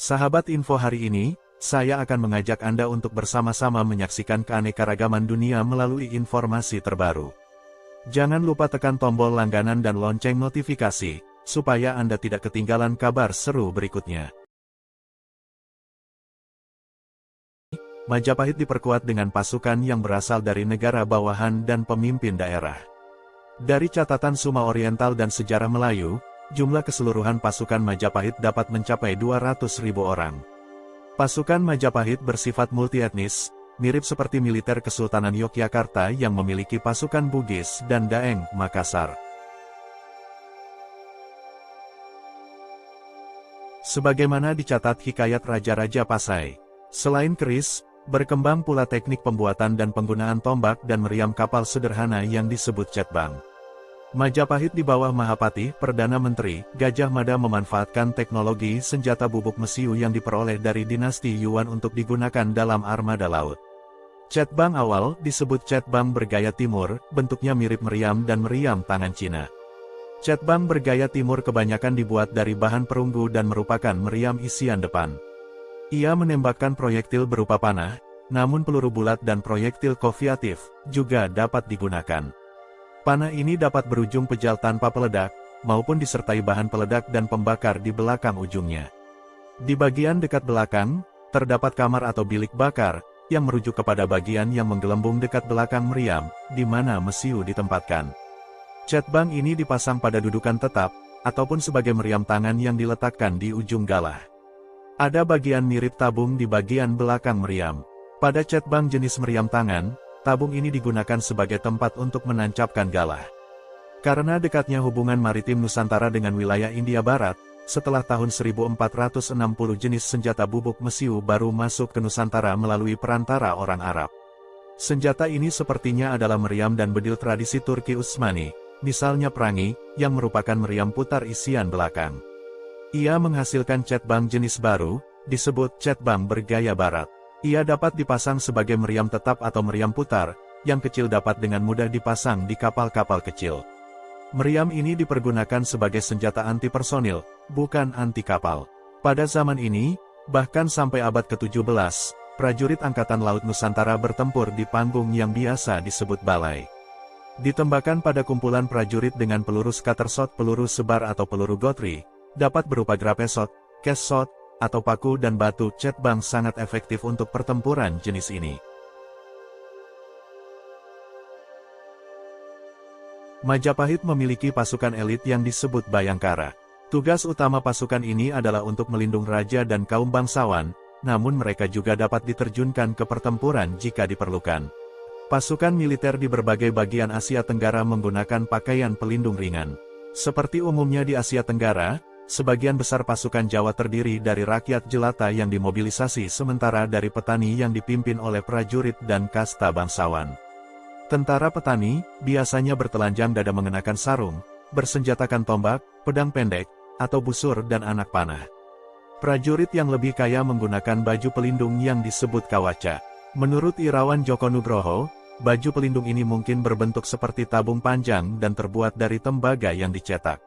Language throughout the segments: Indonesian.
Sahabat info hari ini, saya akan mengajak Anda untuk bersama-sama menyaksikan keanekaragaman dunia melalui informasi terbaru. Jangan lupa tekan tombol langganan dan lonceng notifikasi, supaya Anda tidak ketinggalan kabar seru berikutnya. Majapahit diperkuat dengan pasukan yang berasal dari negara bawahan dan pemimpin daerah. Dari catatan Suma Oriental dan Sejarah Melayu, jumlah keseluruhan pasukan Majapahit dapat mencapai 200.000 orang. Pasukan Majapahit bersifat multietnis, mirip seperti militer Kesultanan Yogyakarta yang memiliki pasukan Bugis dan Daeng, Makassar. Sebagaimana dicatat hikayat Raja-Raja Pasai, selain keris, berkembang pula teknik pembuatan dan penggunaan tombak dan meriam kapal sederhana yang disebut cetbang. Majapahit di bawah Mahapati, Perdana Menteri, Gajah Mada memanfaatkan teknologi senjata bubuk mesiu yang diperoleh dari dinasti Yuan untuk digunakan dalam armada laut. Cetbang awal disebut cetbang bergaya timur, bentuknya mirip meriam dan meriam tangan Cina. Cetbang bergaya timur kebanyakan dibuat dari bahan perunggu dan merupakan meriam isian depan. Ia menembakkan proyektil berupa panah, namun peluru bulat dan proyektil koviatif juga dapat digunakan. Panah ini dapat berujung pejal tanpa peledak, maupun disertai bahan peledak dan pembakar di belakang ujungnya. Di bagian dekat belakang, terdapat kamar atau bilik bakar, yang merujuk kepada bagian yang menggelembung dekat belakang meriam, di mana mesiu ditempatkan. Cetbang ini dipasang pada dudukan tetap, ataupun sebagai meriam tangan yang diletakkan di ujung galah. Ada bagian mirip tabung di bagian belakang meriam. Pada cetbang jenis meriam tangan, tabung ini digunakan sebagai tempat untuk menancapkan galah. Karena dekatnya hubungan maritim Nusantara dengan wilayah India Barat, setelah tahun 1460 jenis senjata bubuk mesiu baru masuk ke Nusantara melalui perantara orang Arab. Senjata ini sepertinya adalah meriam dan bedil tradisi Turki Utsmani, misalnya perangi, yang merupakan meriam putar isian belakang. Ia menghasilkan cetbang jenis baru, disebut cetbang bergaya barat. Ia dapat dipasang sebagai meriam tetap atau meriam putar, yang kecil dapat dengan mudah dipasang di kapal-kapal kecil. Meriam ini dipergunakan sebagai senjata anti personil, bukan anti kapal. Pada zaman ini, bahkan sampai abad ke-17, prajurit Angkatan Laut Nusantara bertempur di panggung yang biasa disebut balai. Ditembakkan pada kumpulan prajurit dengan peluru scattershot, peluru sebar atau peluru gotri, dapat berupa grapeshot, cashshot, atau paku dan batu. Cetbang sangat efektif untuk pertempuran jenis ini. Majapahit memiliki pasukan elit yang disebut Bayangkara. Tugas utama pasukan ini adalah untuk melindungi raja dan kaum bangsawan, namun mereka juga dapat diterjunkan ke pertempuran jika diperlukan. Pasukan militer di berbagai bagian Asia Tenggara menggunakan pakaian pelindung ringan. Seperti umumnya di Asia Tenggara, sebagian besar pasukan Jawa terdiri dari rakyat jelata yang dimobilisasi, sementara dari petani yang dipimpin oleh prajurit dan kasta bangsawan. Tentara petani biasanya bertelanjang dada mengenakan sarung, bersenjatakan tombak, pedang pendek, atau busur dan anak panah. Prajurit yang lebih kaya menggunakan baju pelindung yang disebut kawaca. Menurut Irawan Joko Nugroho, baju pelindung ini mungkin berbentuk seperti tabung panjang dan terbuat dari tembaga yang dicetak.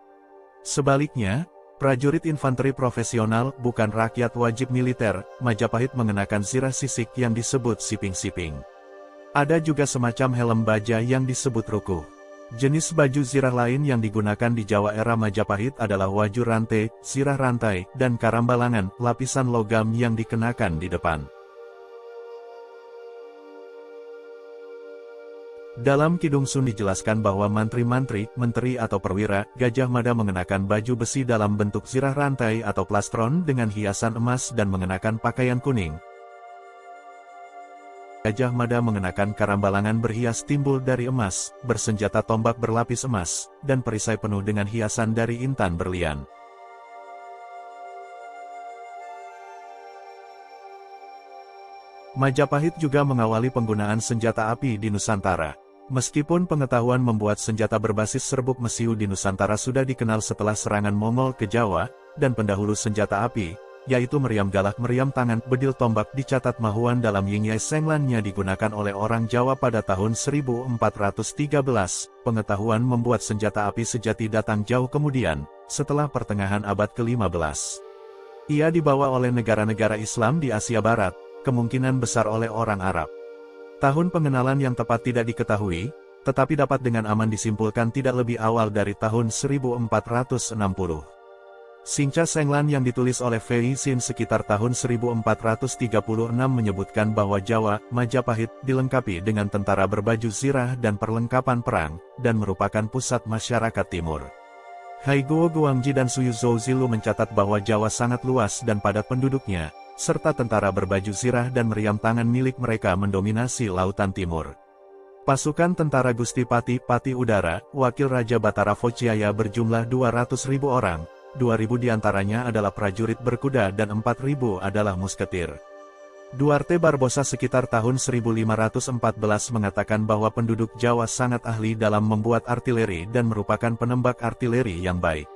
Sebaliknya, prajurit infanteri profesional, bukan rakyat wajib militer, Majapahit mengenakan zirah sisik yang disebut siping-siping. Ada juga semacam helm baja yang disebut rukuh. Jenis baju zirah lain yang digunakan di Jawa era Majapahit adalah waju rantai, zirah rantai, dan karambalangan, lapisan logam yang dikenakan di depan. Dalam Kidung Sun dijelaskan bahwa mantri-mantri, menteri atau perwira, Gajah Mada mengenakan baju besi dalam bentuk zirah rantai atau plastron dengan hiasan emas dan mengenakan pakaian kuning. Gajah Mada mengenakan karambalangan berhias timbul dari emas, bersenjata tombak berlapis emas, dan perisai penuh dengan hiasan dari intan berlian. Majapahit juga mengawali penggunaan senjata api di Nusantara. Meskipun pengetahuan membuat senjata berbasis serbuk mesiu di Nusantara sudah dikenal setelah serangan Mongol ke Jawa, dan pendahulu senjata api, yaitu meriam galah, meriam tangan, bedil tombak dicatat Mahuan dalam Yingyai Senglannya digunakan oleh orang Jawa pada tahun 1413, pengetahuan membuat senjata api sejati datang jauh kemudian, setelah pertengahan abad ke-15. Ia dibawa oleh negara-negara Islam di Asia Barat, kemungkinan besar oleh orang Arab. Tahun pengenalan yang tepat tidak diketahui, tetapi dapat dengan aman disimpulkan tidak lebih awal dari tahun 1460. Sinca Senglan yang ditulis oleh Fei Xin sekitar tahun 1436 menyebutkan bahwa Jawa, Majapahit, dilengkapi dengan tentara berbaju zirah dan perlengkapan perang, dan merupakan pusat masyarakat timur. Haiguo Guangji dan Suyuzhou Zilu mencatat bahwa Jawa sangat luas dan padat penduduknya, serta tentara berbaju zirah dan meriam tangan milik mereka mendominasi lautan timur. Pasukan tentara Gusti Pati Udara, wakil Raja Batara Fociaya berjumlah 200.000 orang, 2.000 diantaranya adalah prajurit berkuda dan 4.000 adalah musketir. Duarte Barbosa sekitar tahun 1514 mengatakan bahwa penduduk Jawa sangat ahli dalam membuat artileri dan merupakan penembak artileri yang baik.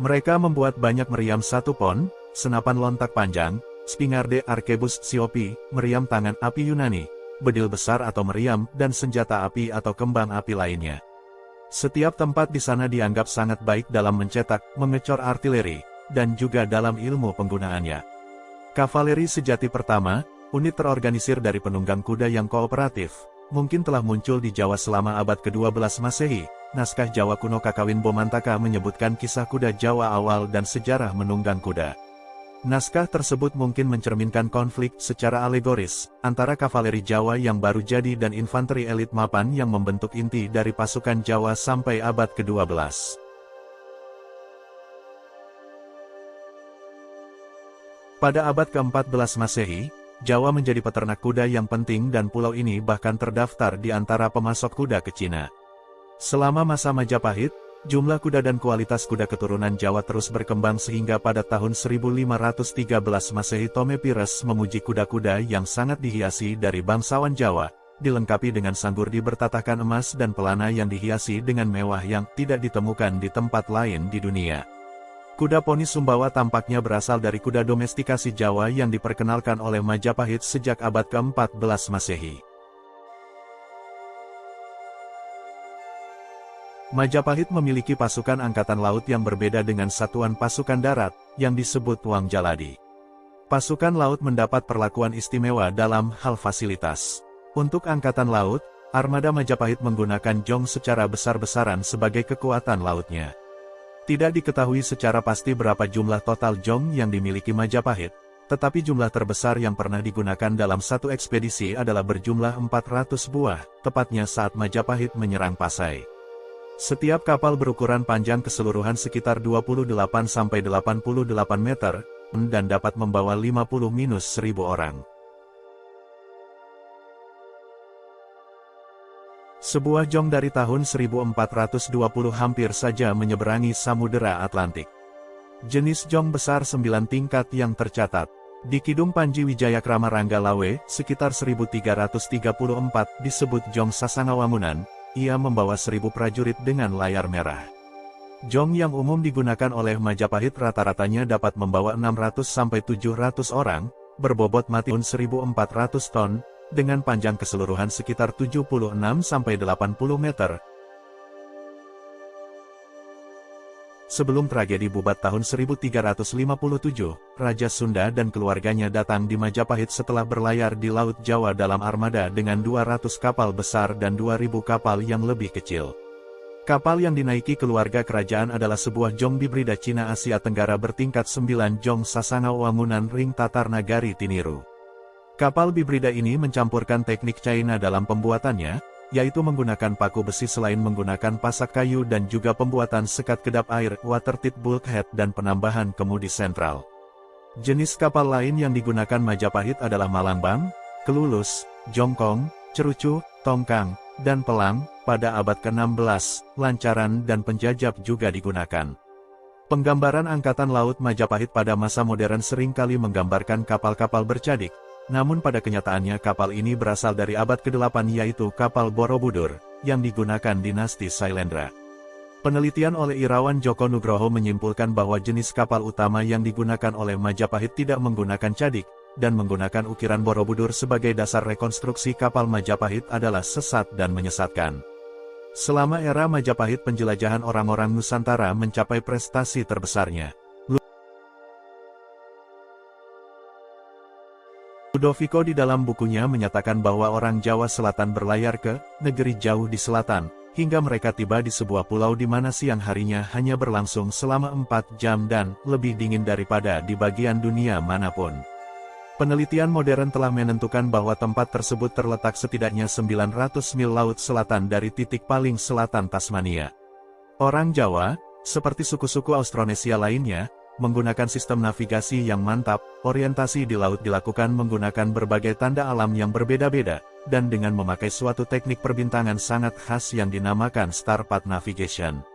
Mereka membuat banyak meriam 1 pon, senapan lontak panjang, spingarde arkebus siopi, meriam tangan api Yunani, bedil besar atau meriam, dan senjata api atau kembang api lainnya. Setiap tempat di sana dianggap sangat baik dalam mencetak, mengecor artileri, dan juga dalam ilmu penggunaannya. Kavaleri sejati pertama, unit terorganisir dari penunggang kuda yang kooperatif, mungkin telah muncul di Jawa selama abad ke-12 Masehi. Naskah Jawa kuno Kakawin Bomantaka menyebutkan kisah kuda Jawa awal dan sejarah menunggang kuda. Naskah tersebut mungkin mencerminkan konflik secara alegoris antara kavaleri Jawa yang baru jadi dan infanteri elit mapan yang membentuk inti dari pasukan Jawa sampai abad ke-12. Pada abad ke-14 Masehi, Jawa menjadi peternak kuda yang penting dan pulau ini bahkan terdaftar di antara pemasok kuda ke Cina. Selama masa Majapahit, jumlah kuda dan kualitas kuda keturunan Jawa terus berkembang sehingga pada tahun 1513 Masehi Tome Pires memuji kuda-kuda yang sangat dihiasi dari bangsawan Jawa, dilengkapi dengan sanggurdi bertatakan emas dan pelana yang dihiasi dengan mewah yang tidak ditemukan di tempat lain di dunia. Kuda poni Sumbawa tampaknya berasal dari kuda domestikasi Jawa yang diperkenalkan oleh Majapahit sejak abad ke-14 Masehi. Majapahit memiliki pasukan angkatan laut yang berbeda dengan satuan pasukan darat, yang disebut Wang Jaladi. Pasukan laut mendapat perlakuan istimewa dalam hal fasilitas. Untuk angkatan laut, armada Majapahit menggunakan jong secara besar-besaran sebagai kekuatan lautnya. Tidak diketahui secara pasti berapa jumlah total jong yang dimiliki Majapahit, tetapi jumlah terbesar yang pernah digunakan dalam satu ekspedisi adalah berjumlah 400 buah, tepatnya saat Majapahit menyerang Pasai. Setiap kapal berukuran panjang keseluruhan sekitar 28–88 meter, dan dapat membawa 50–1.000 orang. Sebuah jong dari tahun 1420 hampir saja menyeberangi Samudera Atlantik. Jenis jong besar 9 tingkat yang tercatat di Kidung Panji Wijayakrama Ranggalawe, sekitar 1334, disebut jong Sasangawangunan. Ia membawa 1.000 prajurit dengan layar merah. Jong yang umum digunakan oleh Majapahit rata-ratanya dapat membawa 600–700 orang, berbobot mati 1.400 ton, dengan panjang keseluruhan sekitar 76–80 meter. Sebelum tragedi Bubat tahun 1357, Raja Sunda dan keluarganya datang di Majapahit setelah berlayar di Laut Jawa dalam armada dengan 200 kapal besar dan 2.000 kapal yang lebih kecil. Kapal yang dinaiki keluarga kerajaan adalah sebuah jong bibrida Cina Asia Tenggara bertingkat 9 jong Sasangawangunan Ring Tatar Nagari Tiniru. Kapal bibrida ini mencampurkan teknik China dalam pembuatannya, yaitu menggunakan paku besi selain menggunakan pasak kayu dan juga pembuatan sekat kedap air, watertight bulkhead dan penambahan kemudi sentral. Jenis kapal lain yang digunakan Majapahit adalah Malambang, Kelulus, Jongkong, Cerucu, Tongkang, dan Pelang. Pada abad ke-16, lancaran dan penjajab juga digunakan. Penggambaran Angkatan Laut Majapahit pada masa modern seringkali menggambarkan kapal-kapal bercadik. Namun pada kenyataannya kapal ini berasal dari abad ke-8 yaitu kapal Borobudur, yang digunakan dinasti Sailendra. Penelitian oleh Irawan Joko Nugroho menyimpulkan bahwa jenis kapal utama yang digunakan oleh Majapahit tidak menggunakan cadik, dan menggunakan ukiran Borobudur sebagai dasar rekonstruksi kapal Majapahit adalah sesat dan menyesatkan. Selama era Majapahit penjelajahan orang-orang Nusantara mencapai prestasi terbesarnya. Ludovico di dalam bukunya menyatakan bahwa orang Jawa Selatan berlayar ke negeri jauh di selatan, hingga mereka tiba di sebuah pulau di mana siang harinya hanya berlangsung selama 4 jam dan lebih dingin daripada di bagian dunia manapun. Penelitian modern telah menentukan bahwa tempat tersebut terletak setidaknya 900 mil laut selatan dari titik paling selatan Tasmania. Orang Jawa, seperti suku-suku Austronesia lainnya, menggunakan sistem navigasi yang mantap. Orientasi di laut dilakukan menggunakan berbagai tanda alam yang berbeda-beda, dan dengan memakai suatu teknik perbintangan sangat khas yang dinamakan Starpath Navigation.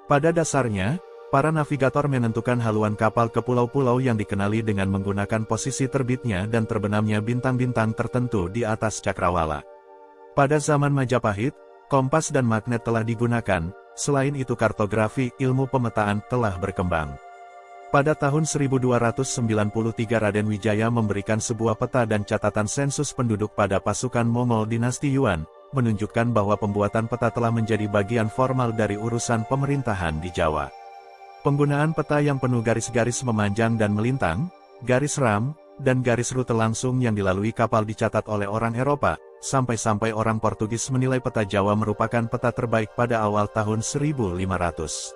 Pada dasarnya, para navigator menentukan haluan kapal ke pulau-pulau yang dikenali dengan menggunakan posisi terbitnya dan terbenamnya bintang-bintang tertentu di atas cakrawala. Pada zaman Majapahit, kompas dan magnet telah digunakan. Selain itu kartografi, ilmu pemetaan telah berkembang. Pada tahun 1293 Raden Wijaya memberikan sebuah peta dan catatan sensus penduduk pada pasukan Mongol dinasti Yuan, menunjukkan bahwa pembuatan peta telah menjadi bagian formal dari urusan pemerintahan di Jawa. Penggunaan peta yang penuh garis-garis memanjang dan melintang, garis ram, dan garis rute langsung yang dilalui kapal dicatat oleh orang Eropa, sampai-sampai orang Portugis menilai peta Jawa merupakan peta terbaik pada awal tahun 1500.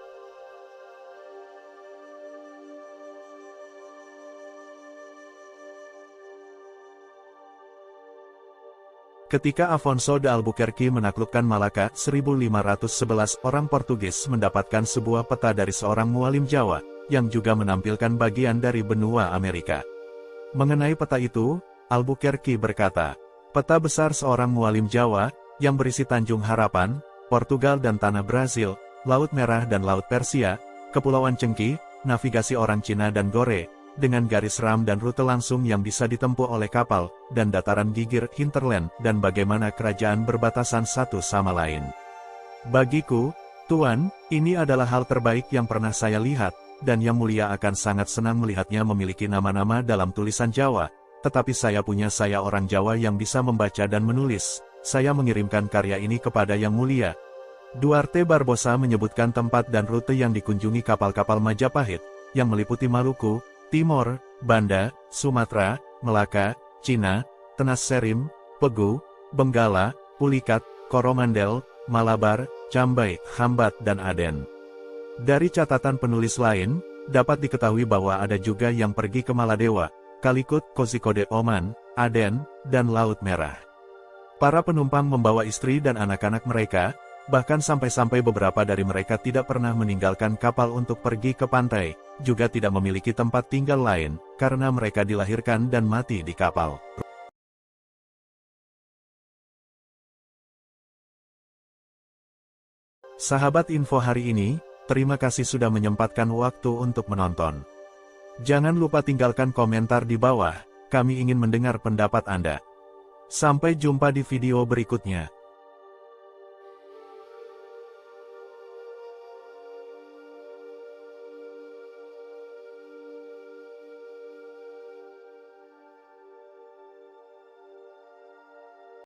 Ketika Afonso de Albuquerque menaklukkan Malaka 1511, orang Portugis mendapatkan sebuah peta dari seorang mualim Jawa, yang juga menampilkan bagian dari benua Amerika. Mengenai peta itu, Albuquerque berkata, "Peta besar seorang mualim Jawa, yang berisi Tanjung Harapan, Portugal dan Tanah Brazil, Laut Merah dan Laut Persia, Kepulauan Cengki, navigasi orang Cina dan Gore, dengan garis ram dan rute langsung yang bisa ditempuh oleh kapal, dan dataran gigir hinterland, dan bagaimana kerajaan berbatasan satu sama lain. Bagiku, Tuan, ini adalah hal terbaik yang pernah saya lihat, dan Yang Mulia akan sangat senang melihatnya memiliki nama-nama dalam tulisan Jawa, tetapi saya orang Jawa yang bisa membaca dan menulis. Saya mengirimkan karya ini kepada Yang Mulia." Duarte Barbosa menyebutkan tempat dan rute yang dikunjungi kapal-kapal Majapahit, yang meliputi Maluku, Timor, Banda, Sumatera, Melaka, Cina, Tenas Serim, Pegu, Benggala, Pulikat, Coromandel, Malabar, Cambay, Hambat dan Aden. Dari catatan penulis lain, dapat diketahui bahwa ada juga yang pergi ke Maladewa, Kalikut, Kozhikode Oman, Aden, dan Laut Merah. Para penumpang membawa istri dan anak-anak mereka, bahkan sampai-sampai beberapa dari mereka tidak pernah meninggalkan kapal untuk pergi ke pantai, juga tidak memiliki tempat tinggal lain, karena mereka dilahirkan dan mati di kapal. Sahabat info hari ini, terima kasih sudah menyempatkan waktu untuk menonton. Jangan lupa tinggalkan komentar di bawah, kami ingin mendengar pendapat Anda. Sampai jumpa di video berikutnya.